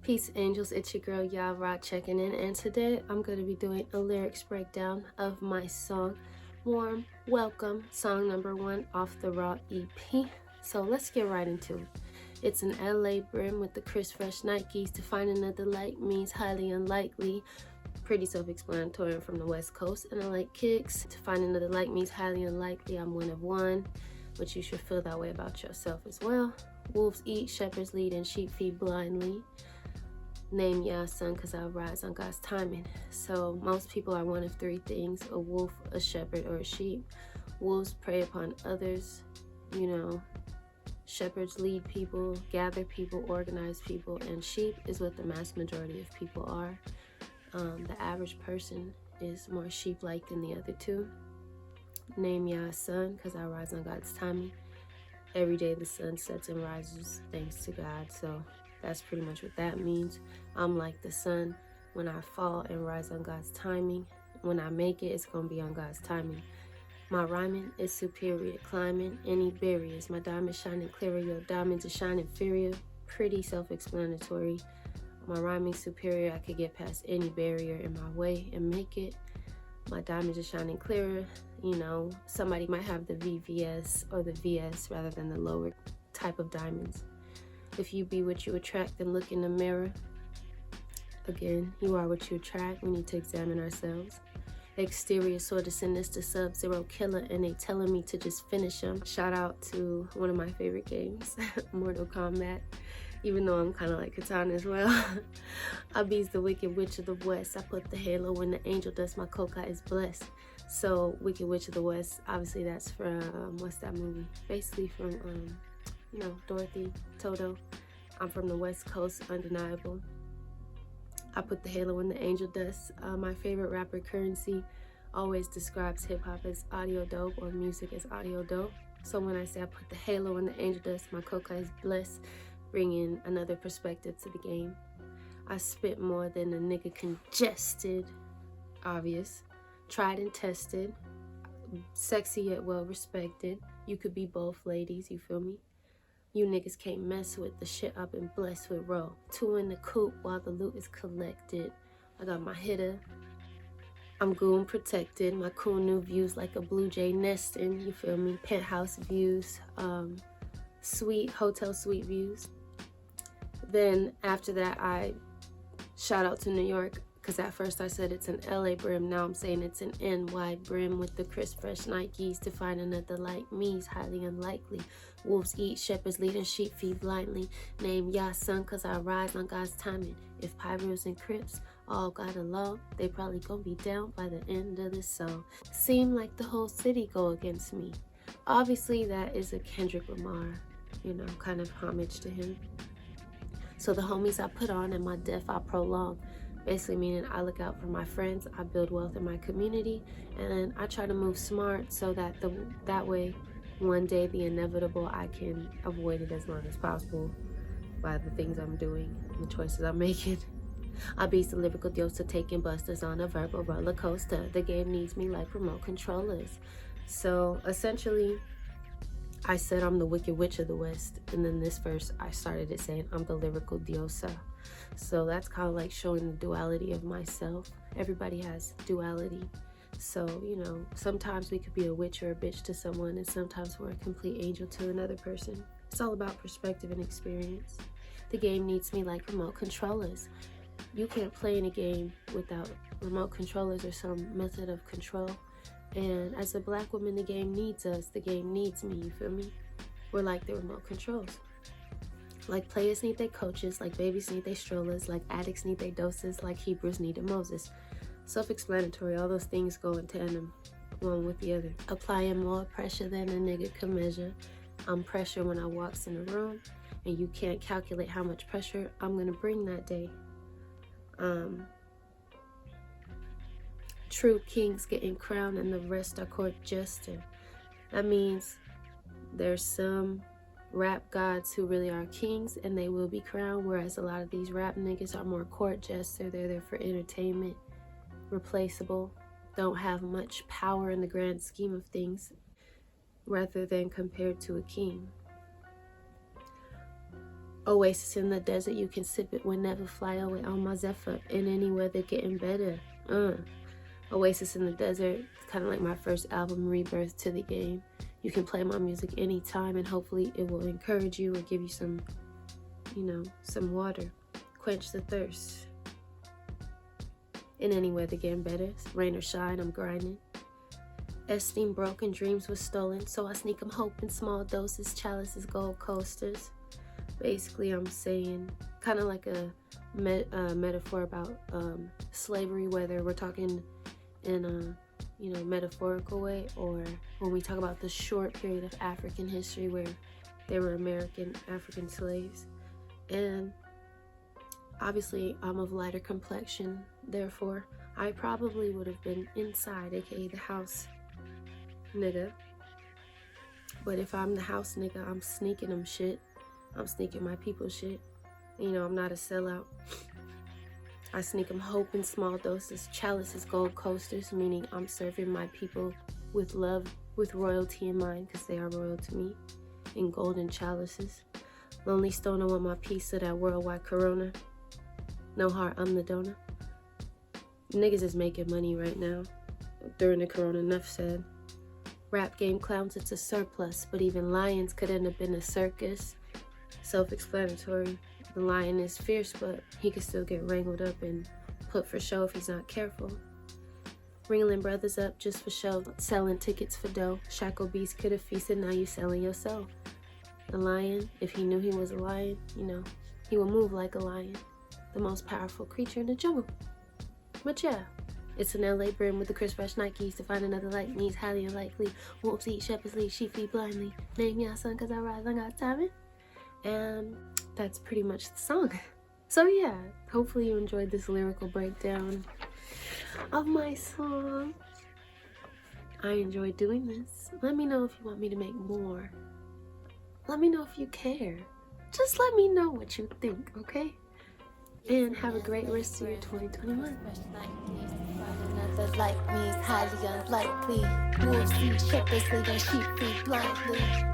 Peace angels, it's your girl YaH-Ra checking in, and today I'm going to be doing a lyrics breakdown of my song Warm Welcome, song number 1 off the R.A.W EP. So let's get right into it. It's an LA brim with the crisp fresh Nikes. To find another like means highly unlikely. Pretty self-explanatory. I'm from the West Coast and I like kicks. To find another like means highly unlikely. I'm one of one, but you should feel that way about yourself as well. Wolves eat, shepherds lead, and sheep feed blindly. Name Yah son, cause I rise on God's timing. So most people are one of 3 things: a wolf, a shepherd, or a sheep. Wolves prey upon others, shepherds lead people, gather people, organize people, and sheep is what the mass majority of people are. The average person is more sheep-like than the other 2. Name Yah son, cause I rise on God's timing. Every day the sun sets and rises thanks to God, so that's pretty much what that means. I'm like the sun. When I fall and rise on God's timing, when I make it, it's gonna be on God's timing. My rhyming is superior to climbing any barriers. My diamond shining clearer, your diamonds are shining inferior. Pretty self-explanatory. My rhyming superior, I could get past any barrier in my way and make it. My diamonds are shining clearer. Somebody might have the VVS or the VS rather than the lower type of diamonds. If you be what you attract, then look in the mirror. Again, you are what you attract. We need to examine ourselves. Exterior sort of sinister, Sub-Zero killer, and they telling me to just finish them. Shout out to one of my favorite games, Mortal Kombat. Even though I'm kind of like Katana as well. I be's the Wicked Witch of the West. I put the halo when the angel dust. My coca is blessed. So Wicked Witch of the West, obviously that's from, what's that movie? Basically from, Dorothy, Toto. I'm from the West Coast, undeniable. I put the halo in the angel dust. My favorite rapper, Currency, always describes hip-hop as audio dope or music as audio dope. So when I say I put the halo in the angel dust, my coca is blessed, bringing another perspective to the game. I spit more than a nigga congested, obvious, tried and tested, sexy yet well respected. You could be both, ladies, you feel me? You niggas can't mess with the shit I've been blessed with. Roll 2 in the coop while the loot is collected. I got my hitter. I'm goon protected. My cool new views like a blue jay nesting. You feel me? Penthouse views. Sweet hotel suite views. Then after that, I shout out to New York, because at first I said it's an LA brim. Now I'm saying it's an NY brim with the crisp fresh Nikes. To find another like me is highly unlikely. Wolves eat, shepherds lead, and sheep feed blindly. Name Yah son, cause I rise on God's timing. If Pyros and Crips all got along, they probably gonna be down by the end of this song. Seem like the whole city go against me. Obviously that is a Kendrick Lamar, kind of homage to him. So the homies I put on and my death I prolong. Basically meaning I look out for my friends, I build wealth in my community, and I try to move smart so that that way one day the inevitable I can avoid it as long as possible by the things I'm doing and the choices I'm making. I beat the lyrical diosa, taking busters on a verbal roller coaster. The game needs me like remote controllers. So essentially, I said I'm the Wicked Witch of the West, and then this verse I started it saying I'm the lyrical diosa. So that's kind of like showing the duality of myself. Everybody has duality. So, sometimes we could be a witch or a bitch to someone, and sometimes we're a complete angel to another person. It's all about perspective and experience. The game needs me like remote controllers. You can't play in a game without remote controllers or some method of control. And as a black woman, the game needs us. The game needs me, you feel me? We're like the remote controls. Like players need their coaches, like babies need their strollers, like addicts need their doses, like Hebrews needed Moses. Self-explanatory, all those things go in tandem, one with the other. Applying more pressure than a nigga can measure. I'm pressure when I walks in a room, and you can't calculate how much pressure I'm gonna bring that day. True kings getting crowned and the rest are court jester. That means there's some rap gods who really are kings and they will be crowned, whereas a lot of these rap niggas are more court jester. They're there for entertainment, replaceable, don't have much power in the grand scheme of things, rather than compared to a king. Oasis in the desert, you can sip it whenever. Fly away on my Zephyr, in any weather, getting better. Oasis in the desert, it's kind of like my first album, rebirth to the game. You can play my music anytime, and hopefully it will encourage you or give you some, you know, some water. Quench the thirst. In any weather, getting better. Rain or shine, I'm grinding. Esteem broken, dreams were stolen, so I sneak 'em hope in small doses. Chalices, gold coasters. Basically, I'm saying kind of like a metaphor about slavery, whether we're talking in a, you know, metaphorical way, or when we talk about the short period of African history where there were African slaves. And obviously, I'm of lighter complexion, therefore, I probably would have been inside, aka the house nigga. But if I'm the house nigga, I'm sneaking them shit. I'm sneaking my people shit. You know, I'm not a sellout. I sneak them hope in small doses. Chalices, gold coasters, meaning I'm serving my people with love, with royalty in mind, because they are royal to me, in golden chalices. Lonely stone, I want my piece of that worldwide corona. No heart, I'm the donor. Niggas is making money right now. During the corona, enough said. Rap game clowns, it's a surplus, but even lions could end up in a circus. Self-explanatory. The lion is fierce, but he could still get wrangled up and put for show if he's not careful. Ringling brothers up just for show, selling tickets for dough. Shackle beast could have feasted, now you selling yourself. The lion, if he knew he was a lion, you know, he would move like a lion. The most powerful creature in the jungle. But yeah, it's an LA brim with the crisp fresh Nikes. To find another like me is highly unlikely. Wolves eat, shepherds lead, sheep feed blindly. Name your son, cause I rise, I got timing. And that's pretty much the song. So yeah, hopefully you enjoyed this lyrical breakdown of my song. I enjoyed doing this. Let me know if you want me to make more. Let me know if you care. Just let me know what you think, okay? And have a great rest of your 2021. Another like me is highly unlikely. Wolves eat, shepherds lead, and sheep feed blindly.